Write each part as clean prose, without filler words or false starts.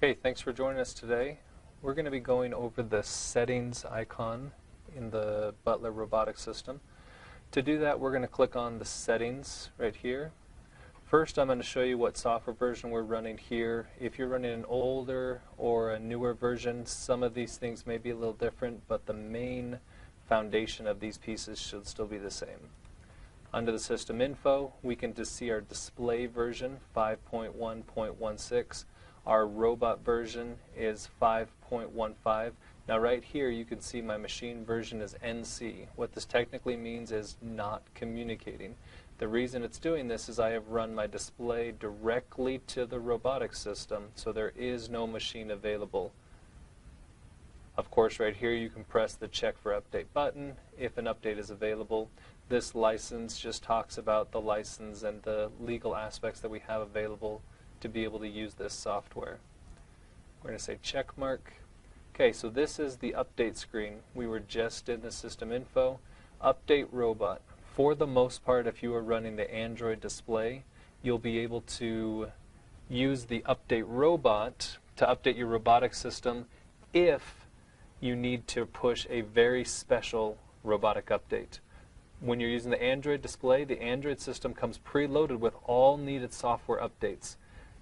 Okay, thanks for joining us today. We're going to be going over the settings icon in the Butler Robotics System. To do that, we're going to click on the settings right here. First, I'm going to show you what software version we're running here. If you're running an older or a newer version, some of these things may be a little different, but the main foundation of these pieces should still be the same. Under the system info, we can just see our display version 5.1.16. Our robot version is 5.15. Now right here you can see my machine version is NC. What this technically means is not communicating. The reason it's doing this is I have run my display directly to the robotics system, so there is no machine available. Of course, right here you can press the check for update button if an update is available. This license just talks about the license and the legal aspects that we have available to be able to use this software. We're going to say check mark. Okay, so this is the update screen. We were just in the system info. Update robot. For the most part, if you are running the Android display, you'll be able to use the update robot to update your robotic system if you need to push a very special robotic update. When you're using the Android display, the Android system comes preloaded with all needed software updates.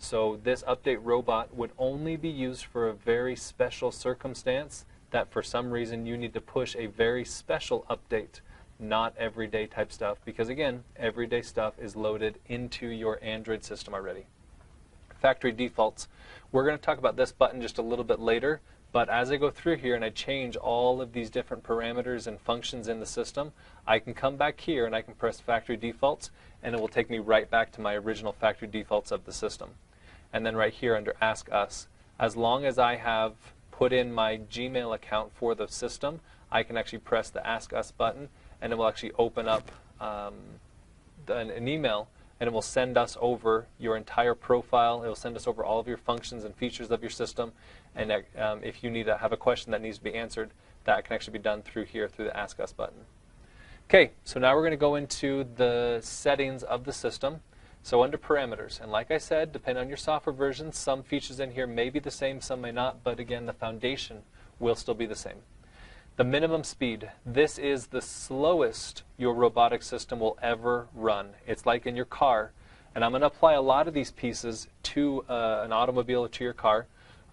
So this update robot would only be used for a very special circumstance that for some reason you need to push a very special update, not everyday type stuff, because again, everyday stuff is loaded into your Android system already. Factory defaults. We're going to talk about this button just a little bit later, but as I go through here and I change all of these different parameters and functions in the system, I can come back here and I can press factory defaults and it will take me right back to my original factory defaults of the system. And then right here under Ask Us, as long as I have put in my Gmail account for the system, I can actually press the Ask Us button and it will actually open up an email and it will send us over your entire profile. It will send us over all of your functions and features of your system. And if you need to have a question that needs to be answered, that can actually be done through here, through the Ask Us button. Okay, so now we're going to go into the settings of the system. So under parameters, and like I said, depending on your software version, some features in here may be the same, some may not, but again, the foundation will still be the same. The minimum speed. This is the slowest your robotic system will ever run. It's like in your car, and I'm going to apply a lot of these pieces to an automobile or to your car.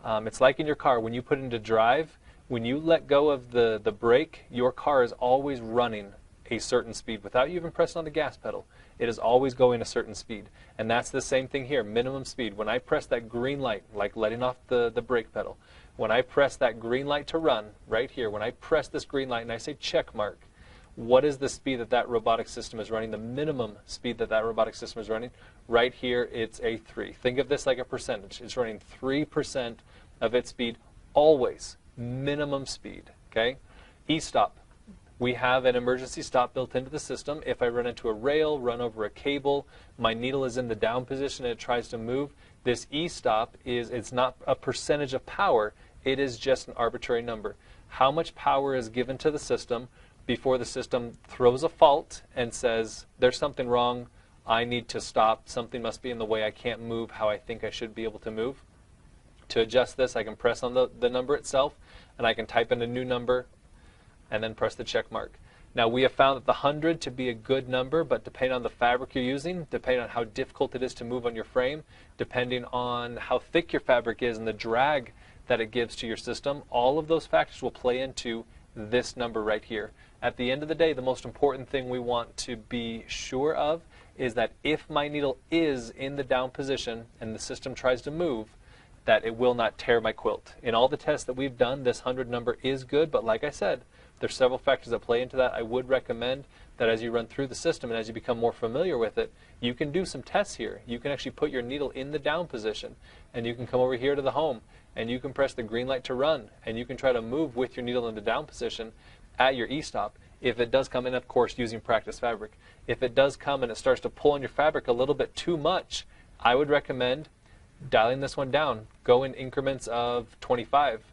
It's like in your car, when you put it into drive, when you let go of the brake, your car is always running a certain speed without you even pressing on the gas pedal. It is always going a certain speed. And that's the same thing here, minimum speed. When I press that green light, like letting off the brake pedal, when I press that green light to run, right here, when I press this green light and I say check mark, what is the speed that that robotic system is running, the minimum speed that that robotic system is running? Right here, it's a 3. Think of this like a percentage. It's running 3% of its speed, always, minimum speed, okay? E-stop. We have an emergency stop built into the system. If I run into a rail, run over a cable, my needle is in the down position and it tries to move, this E-stop it's not a percentage of power, it is just an arbitrary number. How much power is given to the system before the system throws a fault and says, there's something wrong, I need to stop, something must be in the way, I can't move how I think I should be able to move. To adjust this, I can press on the number itself and I can type in a new number and then press the check mark. Now we have found that the 100 to be a good number, but depending on the fabric you're using, depending on how difficult it is to move on your frame, depending on how thick your fabric is and the drag that it gives to your system, all of those factors will play into this number right here. At the end of the day, the most important thing we want to be sure of is that if my needle is in the down position and the system tries to move, that it will not tear my quilt. In all the tests that we've done, this 100 number is good, but like I said, there's several factors that play into that. I would recommend that as you run through the system and as you become more familiar with it, you can do some tests here. You can actually put your needle in the down position and you can come over here to the home and you can press the green light to run and you can try to move with your needle in the down position at your E-stop. If it does come in, of course, using practice fabric. If it does come and it starts to pull on your fabric a little bit too much, I would recommend dialing this one down. Go in increments of 25.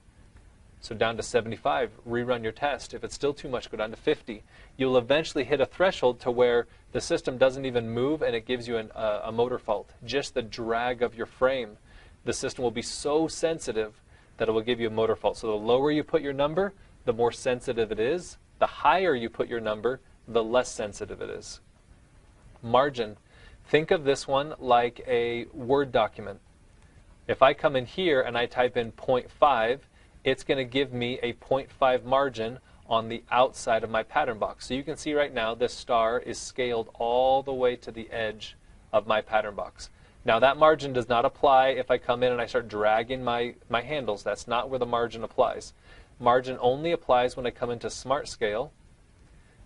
So down to 75, rerun your test. If it's still too much, go down to 50. You'll eventually hit a threshold to where the system doesn't even move and it gives you a motor fault. Just the drag of your frame the system will be so sensitive that it will give you a motor fault. So the lower you put your number, the more sensitive it is. The higher you put your number, the less sensitive it is. Margin. Think of this one like a Word document. If I come in here and I type in 0.5, it's going to give me a 0.5 margin on the outside of my pattern box. So you can see right now this star is scaled all the way to the edge of my pattern box. Now that margin does not apply if I come in and I start dragging my handles. That's not where the margin applies. Margin only applies when I come into Smart Scale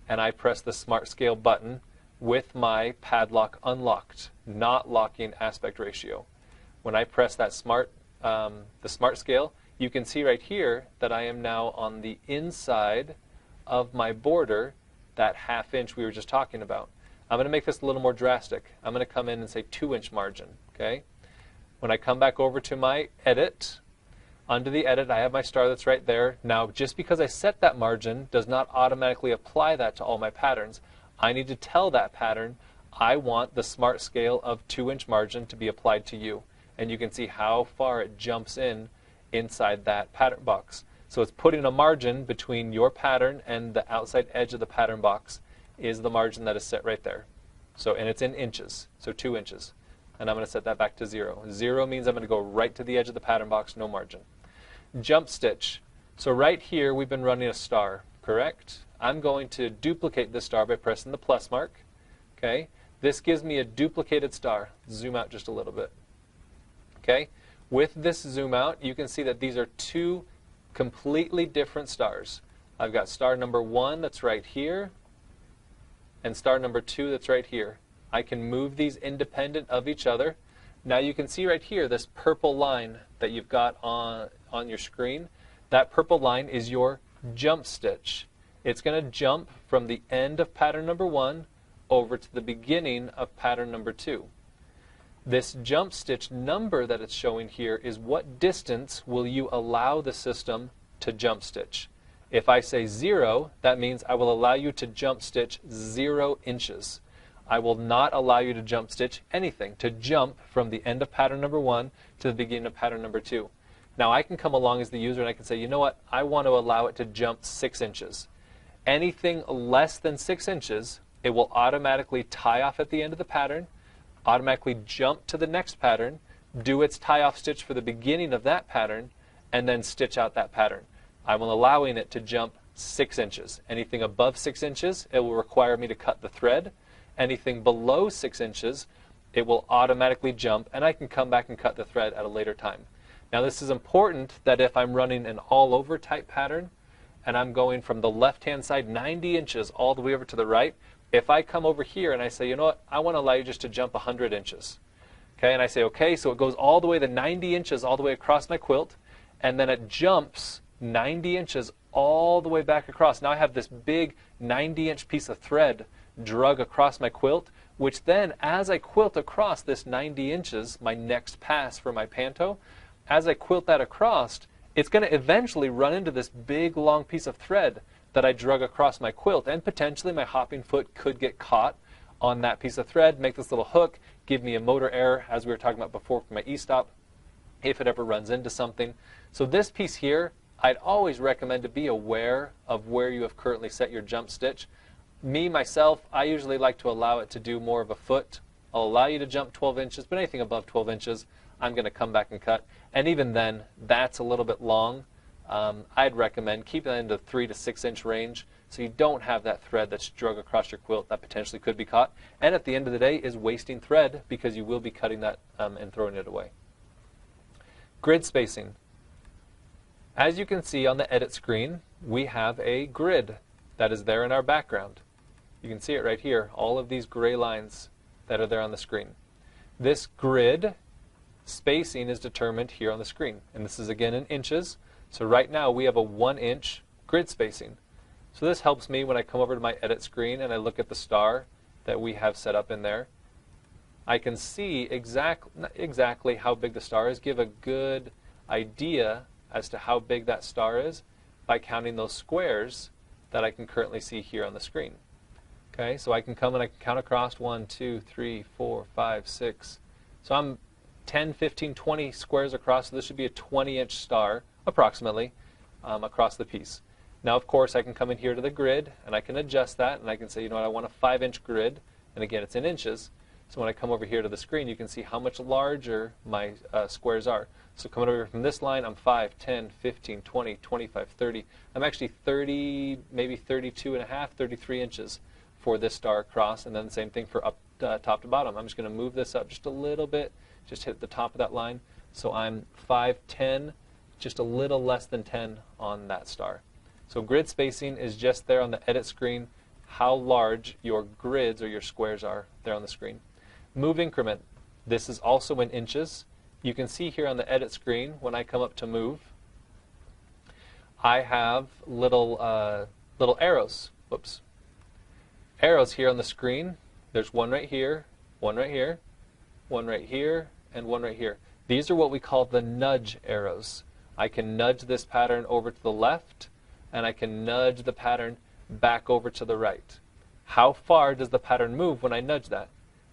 and I press the Smart Scale button with my padlock unlocked, not locking aspect ratio. When I press that the Smart Scale, you can see right here that I am now on the inside of my border, that 1/2 inch we were just talking about. I'm going to make this a little more drastic. I'm going to come in and say 2-inch margin. Okay? When I come back over to my edit, under the edit I have my star that's right there. Now just because I set that margin does not automatically apply that to all my patterns. I need to tell that pattern I want the Smart Scale of 2-inch margin to be applied to you. And you can see how far it jumps inside that pattern box. So it's putting a margin between your pattern and the outside edge of the pattern box is the margin that is set right there. So, and it's in inches, so 2 inches. And I'm going to set that back to 0. 0 means I'm going to go right to the edge of the pattern box, no margin. Jump stitch. So right here we've been running a star, correct? I'm going to duplicate this star by pressing the plus mark. Okay? This gives me a duplicated star. Zoom out just a little bit. Okay? With this zoom out, you can see that these are 2 completely different stars. I've got star number 1 that's right here, and star number 2 that's right here. I can move these independent of each other. Now you can see right here this purple line that you've got on your screen. That purple line is your jump stitch. It's going to jump from the end of pattern number 1 over to the beginning of pattern number 2. This jump stitch number that it's showing here is what distance will you allow the system to jump stitch. If I say 0, that means I will allow you to jump stitch 0 inches. I will not allow you to jump stitch anything, to jump from the end of pattern number 1 to the beginning of pattern number 2. Now I can come along as the user and I can say, you know what, I want to allow it to jump 6 inches. Anything less than 6 inches, it will automatically tie off at the end of the pattern, automatically jump to the next pattern, do its tie-off stitch for the beginning of that pattern, and then stitch out that pattern. I'm allowing it to jump 6 inches. Anything above 6 inches, it will require me to cut the thread. Anything below 6 inches, it will automatically jump, and I can come back and cut the thread at a later time. Now this is important that if I'm running an all-over type pattern, and I'm going from the left-hand side 90 inches all the way over to the right, if I come over here and I say, you know what, I want to allow you just to jump 100 inches. Okay, and I say, okay, so it goes all the way the 90 inches all the way across my quilt, and then it jumps 90 inches all the way back across. Now I have this big 90-inch piece of thread drug across my quilt, which then, as I quilt across this 90 inches, my next pass for my panto, as I quilt that across, it's going to eventually run into this big, long piece of thread that I drug across my quilt, and potentially my hopping foot could get caught on that piece of thread, make this little hook, give me a motor error, as we were talking about before for my e-stop, if it ever runs into something. So this piece here, I'd always recommend to be aware of where you have currently set your jump stitch. Me, myself, I usually like to allow it to do more of a foot. I'll allow you to jump 12 inches, but anything above 12 inches, I'm going to come back and cut. And even then, that's a little bit long. I'd recommend keeping that in the 3 to 6 inch range so you don't have that thread that's drug across your quilt that potentially could be caught. And at the end of the day is wasting thread because you will be cutting that and throwing it away. Grid spacing. As you can see on the edit screen, we have a grid that is there in our background. You can see it right here, all of these gray lines that are there on the screen. This grid spacing is determined here on the screen, and this is again in inches. So right now we have a 1-inch grid spacing. So this helps me when I come over to my edit screen and I look at the star that we have set up in there. I can see exactly how big the star is, give a good idea as to how big that star is by counting those squares that I can currently see here on the screen. Okay, so I can come and I can count across 1, 2, 3, 4, 5, 6. So I'm 10, 15, 20 squares across, so this should be a 20-inch star, approximately, across the piece. Now, of course, I can come in here to the grid, and I can adjust that, and I can say, you know what, I want a 5-inch grid, and again, it's in inches. So when I come over here to the screen, you can see how much larger my squares are. So coming over from this line, I'm 5, 10, 15, 20, 25, 30. I'm actually 30, maybe 32 and a half, 33 inches for this star across, and then the same thing for up top to bottom. I'm just going to move this up just a little bit, just hit the top of that line. So I'm 5, 10, just a little less than 10 on that star. So grid spacing is just there on the edit screen, how large your grids or your squares are there on the screen. Move increment. This is also in inches. You can see here on the edit screen, when I come up to move, I have little arrows. Whoops. Arrows here on the screen. There's one right here, one right here, one right here, and one right here. These are what we call the nudge arrows. I can nudge this pattern over to the left, and I can nudge the pattern back over to the right. How far does the pattern move when I nudge that?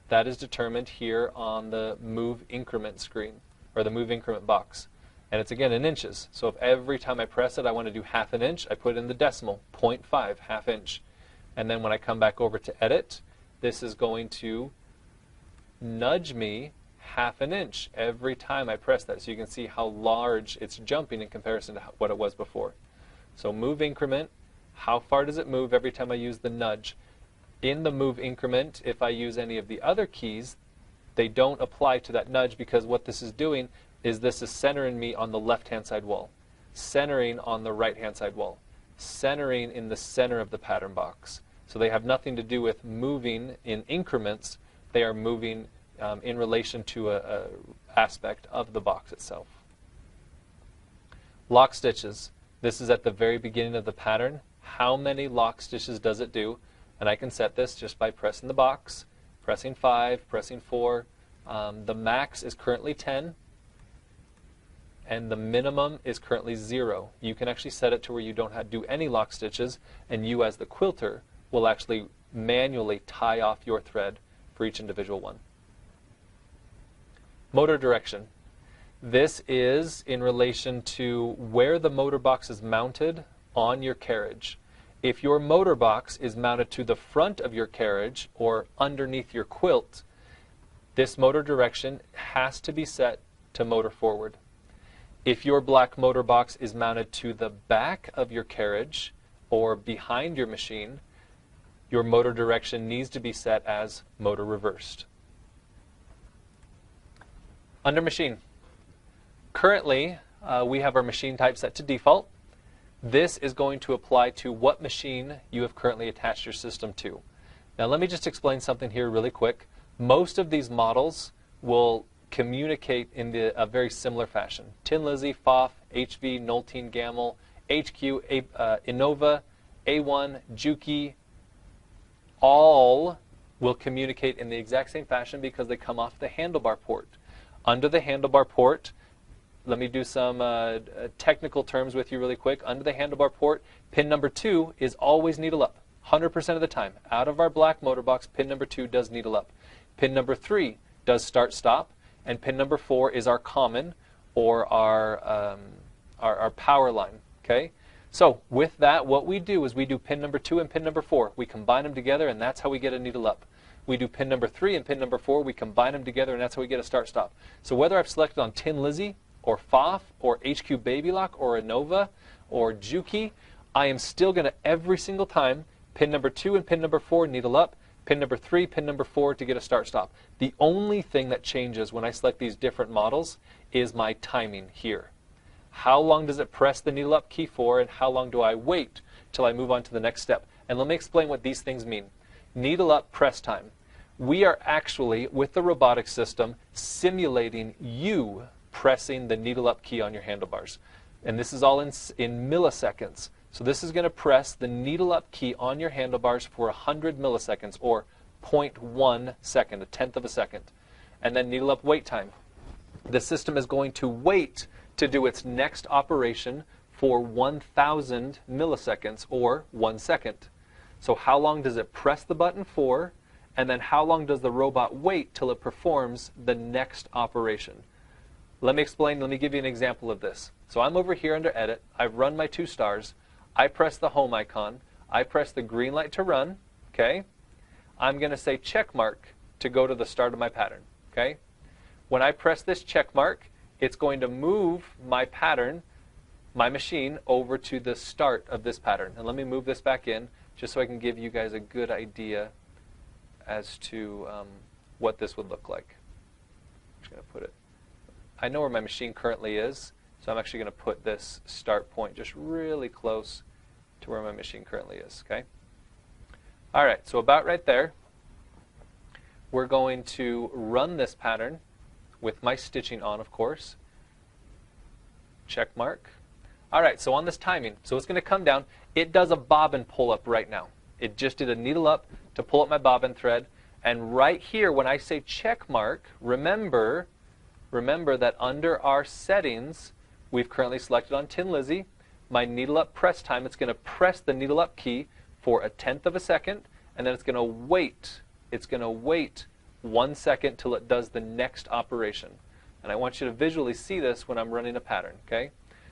That is determined here on the Move Increment screen, or the Move Increment box. And it's again in inches. So if every time I press it I want to do half an inch, I put in the decimal, 0.5, half inch. And then when I come back over to edit, this is going to nudge me half an inch every time I press that. So you can see how large it's jumping in comparison to what it was before. So Move Increment, how far does it move every time I use the nudge? In the Move Increment, if I use any of the other keys, they don't apply to that nudge, because what this is doing is this is centering me on the left-hand side wall, centering on the right-hand side wall, centering in the center of the pattern box. So they have nothing to do with moving in increments. They are moving in relation to a aspect of the box itself. Lock stitches. This is at the very beginning of the pattern. How many lock stitches does it do? And I can set this just by pressing the box, pressing 5, pressing 4. The max is currently 10, and the minimum is currently 0. You can actually set it to where you don't have to do any lock stitches, and you as the quilter will actually manually tie off your thread for each individual one. Motor direction. This is in relation to where the motor box is mounted on your carriage. If your motor box is mounted to the front of your carriage or underneath your quilt, this motor direction has to be set to motor forward. If your black motor box is mounted to the back of your carriage or behind your machine, your motor direction needs to be set as motor reversed. Under machine. Currently, we have our machine type set to default. This is going to apply to what machine you have currently attached your system to. Now let me just explain something here really quick. Most of these models will communicate in a very similar fashion. Tin Lizzy, FOF, HV, Noltein, Gamel, HQ, Innova, A1, Juki, all will communicate in the exact same fashion because they come off the handlebar port. Under the handlebar port, let me do some technical terms with you really quick. Under the handlebar port, pin number 2 is always needle up, 100% of the time. Out of our black motor box, pin number 2 does needle up. Pin number 3 does start stop, and pin number 4 is our common or our power line. Okay. So with that, what we do is we do pin number 2 and pin number 4. We combine them together, and that's how we get a needle up. We do pin number 3 and pin number 4. We combine them together, and that's how we get a start stop. So whether I've selected on Tin Lizzy or FOF or HQ Baby Lock or Innova or Juki, I am still going to every single time pin number 2 and pin number 4 needle up, pin number 3, pin number 4 to get a start stop. The only thing that changes when I select these different models is my timing here. How long does it press the needle up key for, and how long do I wait till I move on to the next step? And let me explain what these things mean. Needle up press time. We are actually, with the robotics system, simulating you pressing the needle up key on your handlebars. And this is all in milliseconds. So this is going to press the needle up key on your handlebars for 100 milliseconds, or 0.1 second, a tenth of a second. And then needle up wait time. The system is going to wait to do its next operation for 1,000 milliseconds, or 1 second. So how long does it press the button for, and then how long does the robot wait till it performs the next operation. Let me explain, let me give you an example of this. So I'm over here under Edit, I've run my 2 stars, I press the home icon, I press the green light to run, okay? I'm going to say check mark to go to the start of my pattern, okay? When I press this check mark, it's going to move my pattern, my machine, over to the start of this pattern. And let me move this back in just so I can give you guys a good idea as to what this would look like. I'm just going to put it, I know where my machine currently is, so I'm actually going to put this start point just really close to where my machine currently is, okay? All right, so about right there, we're going to run this pattern with my stitching on, of course. Check mark. All right, so on this timing, so it's going to come down. It does a bobbin pull up right now. It just did a needle up to pull up my bobbin thread. And right here, when I say check mark, remember that under our settings, we've currently selected on Tin Lizzie. My needle up press time, it's going to press the needle up key for 1/10 of a second, and then it's going to wait. It's going to wait 1 second till it does the next operation. And I want you to visually see this when I'm running a pattern, okay?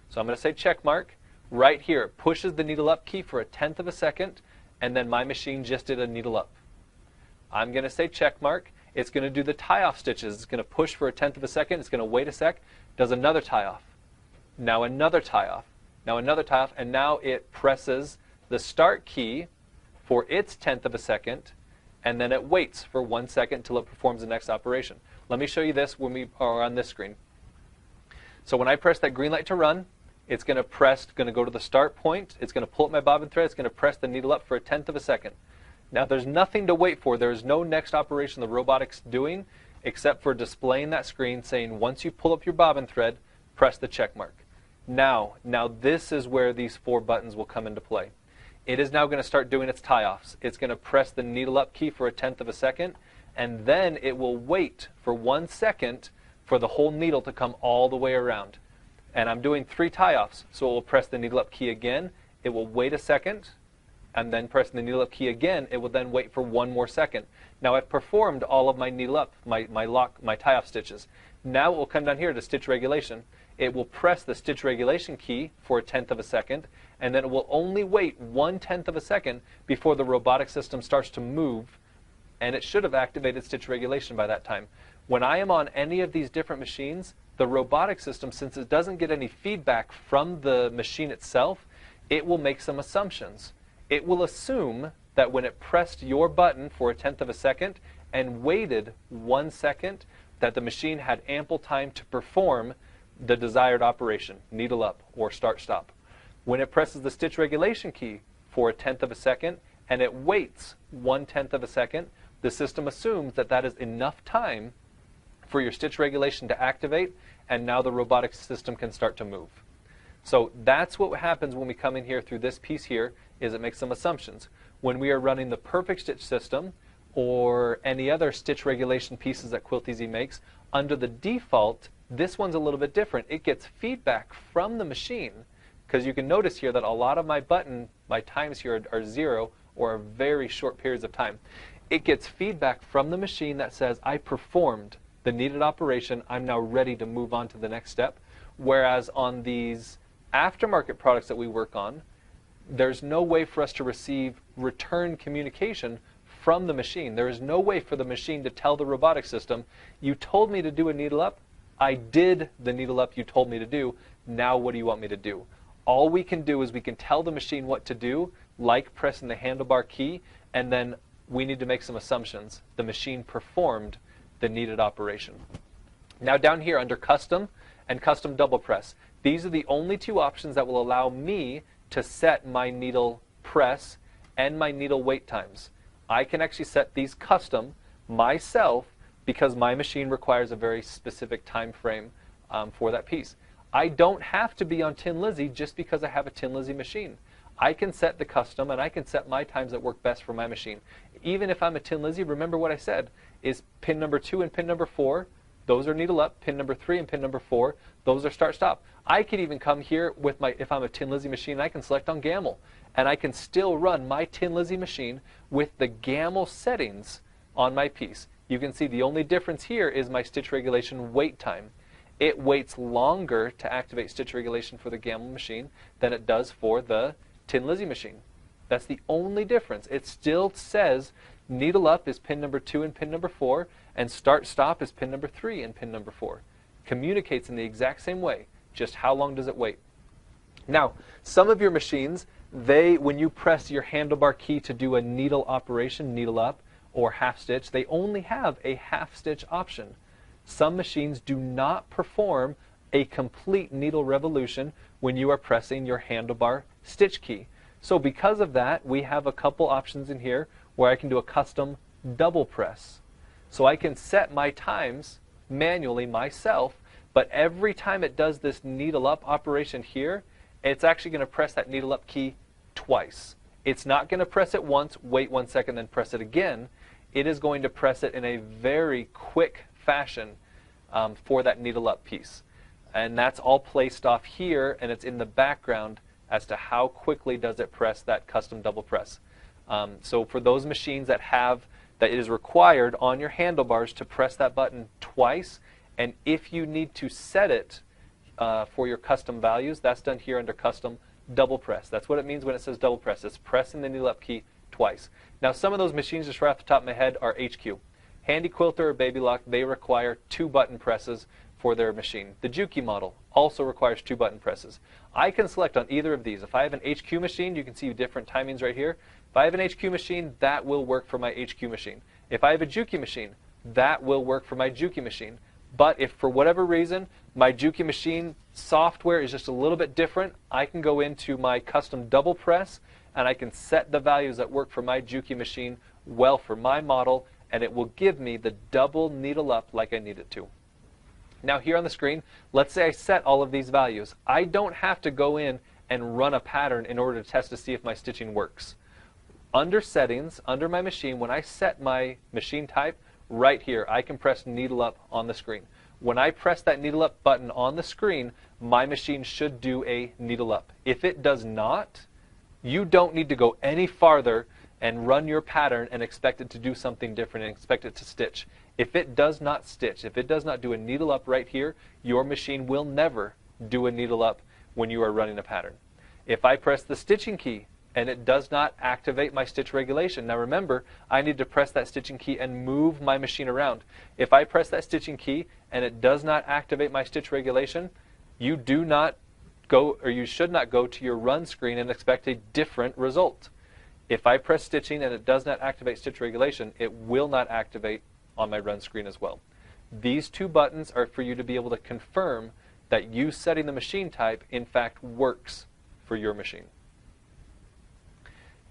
So I'm going to say check mark. Right here, it pushes the needle up key for 1/10 of a second, and then my machine just did a needle up. I'm going to say check mark. It's going to do the tie-off stitches. It's going to push for 1/10 of a second. It's going to wait a sec, does another tie-off. Now another tie-off. Now another tie-off, and now it presses the start key for its 1/10 of a second, and then it waits for 1 second until it performs the next operation. Let me show you this when we are on this screen. So when I press that green light to run, it's going to go to the start point. It's going to pull up my bobbin thread. It's going to press the needle up for 1/10 of a second. Now there's nothing to wait for. There is no next operation the robotic's doing except for displaying that screen saying once you pull up your bobbin thread, press the check mark. Now this is where these 4 buttons will come into play. It is now going to start doing its tie-offs. It's going to press the needle up key for 1/10 of a second, and then it will wait for 1 second for the whole needle to come all the way around. And I'm doing 3 tie-offs, so it will press the needle up key again, it will wait a second, and then pressing the needle up key again, it will then wait for 1 more second. Now I've performed all of my needle up, my tie-off stitches. Now it will come down here to stitch regulation. It will press the stitch regulation key for 1/10 of a second, and then it will only wait 1/10 of a second before the robotic system starts to move, and it should have activated stitch regulation by that time. When I am on any of these different machines, the robotic system, since it doesn't get any feedback from the machine itself, it will make some assumptions. It will assume that when it pressed your button for 1/10 of a second and waited 1 second, that the machine had ample time to perform the desired operation, needle up or start stop. When it presses the stitch regulation key for 1/10 of a second and it waits 1/10 of a second, the system assumes that that is enough time for your stitch regulation to activate, and now the robotic system can start to move. So that's what happens when we come in here through this piece here, is it makes some assumptions. When we are running the perfect stitch system or any other stitch regulation pieces that Quilt-EZ makes, under the default, this one's a little bit different. It gets feedback from the machine, because you can notice here that a lot of my times here are 0 or are very short periods of time. It gets feedback from the machine that says, I performed the needed operation, I'm now ready to move on to the next step. Whereas on these aftermarket products that we work on, there's no way for us to receive return communication from the machine. There is no way for the machine to tell the robotic system, you told me to do a needle up, I did the needle up you told me to do, now what do you want me to do? All we can do is we can tell the machine what to do, like pressing the handlebar key, and then we need to make some assumptions. The machine performed the needed operation. Now down here under Custom and Custom Double Press, these are the only 2 options that will allow me to set my needle press and my needle wait times. I can actually set these custom myself because my machine requires a very specific time frame for that piece. I don't have to be on Tin Lizzie just because I have a Tin Lizzie machine. I can set the custom and I can set my times that work best for my machine. Even if I'm a Tin Lizzie, remember what I said, is pin number 2 and pin number 4, those are needle up, pin number 3 and pin number 4, those are start stop. I could even come here with if I'm a Tin Lizzie machine, I can select on Gamble, and I can still run my Tin Lizzie machine with the Gamble settings on my piece. You can see the only difference here is my stitch regulation wait time. It waits longer to activate stitch regulation for the Gamble machine than it does for the Tin Lizzie machine. That's the only difference. It still says needle up is pin number 2 and pin number 4, and start stop is pin number 3 and pin number 4. Communicates in the exact same way, just how long does it wait? Now, some of your machines, when you press your handlebar key to do a needle operation, needle up, or half stitch, they only have a half stitch option. Some machines do not perform a complete needle revolution when you are pressing your handlebar stitch key. So because of that, we have a couple options in here where I can do a custom double press. So I can set my times manually myself, but every time it does this needle up operation here, it's actually going to press that needle up key twice. It's not going to press it once, wait 1 second, then press it again. It is going to press it in a very quick fashion for that needle up piece. And that's all placed off here, and it's in the background as to how quickly does it press that custom double press. So for those machines that it is required on your handlebars to press that button twice, and if you need to set it for your custom values, that's done here under custom double press. That's what it means when it says double press. It's pressing the needle up key twice. Now some of those machines, just right off the top of my head, are HQ. Handy Quilter or Baby Lock, they require 2 button presses for their machine. The Juki model also requires 2 button presses. I can select on either of these. If I have an HQ machine, you can see different timings right here. If I have an HQ machine, that will work for my HQ machine. If I have a Juki machine, that will work for my Juki machine. But if for whatever reason my Juki machine software is just a little bit different, I can go into my custom double press and I can set the values that work for my Juki machine well for my model, and it will give me the double needle up like I need it to. Now here on the screen, let's say I set all of these values. I don't have to go in and run a pattern in order to test to see if my stitching works. Under settings, under my machine, when I set my machine type, right here, I can press needle up on the screen. When I press that needle up button on the screen, my machine should do a needle up. If it does not, you don't need to go any farther and run your pattern and expect it to do something different and expect it to stitch. If it does not stitch, if it does not do a needle up right here, your machine will never do a needle up when you are running a pattern. If I press the stitching key and it does not activate my stitch regulation, now remember, I need to press that stitching key and move my machine around. If I press that stitching key and it does not activate my stitch regulation, you do not go, or you should not go to your run screen and expect a different result. If I press stitching and it does not activate stitch regulation, it will not activate on my run screen as well. These 2 buttons are for you to be able to confirm that you setting the machine type in fact works for your machine.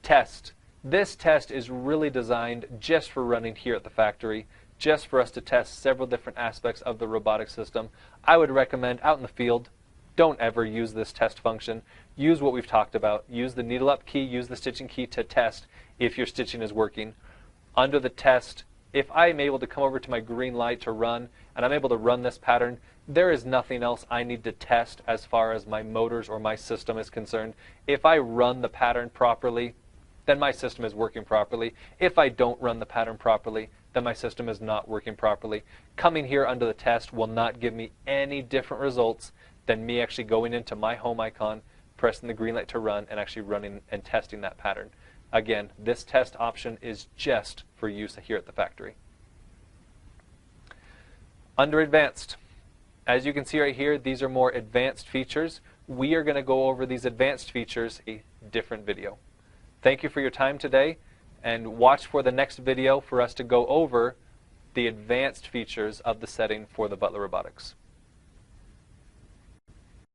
Test. This test is really designed just for running here at the factory, just for us to test several different aspects of the robotic system. I would recommend out in the field, don't ever use this test function. Use what we've talked about. Use the needle up key, use the stitching key to test if your stitching is working. Under the test, if I'm able to come over to my green light to run, and I'm able to run this pattern, there is nothing else I need to test as far as my motors or my system is concerned. If I run the pattern properly, then my system is working properly. If I don't run the pattern properly, then my system is not working properly. Coming here under the test will not give me any different results than me actually going into my home icon, pressing the green light to run, and actually running and testing that pattern. Again, this test option is just for use here at the factory. Under Advanced, as you can see right here, these are more advanced features. We are going to go over these advanced features in a different video. Thank you for your time today, and watch for the next video for us to go over the advanced features of the setting for the Butler Robotics.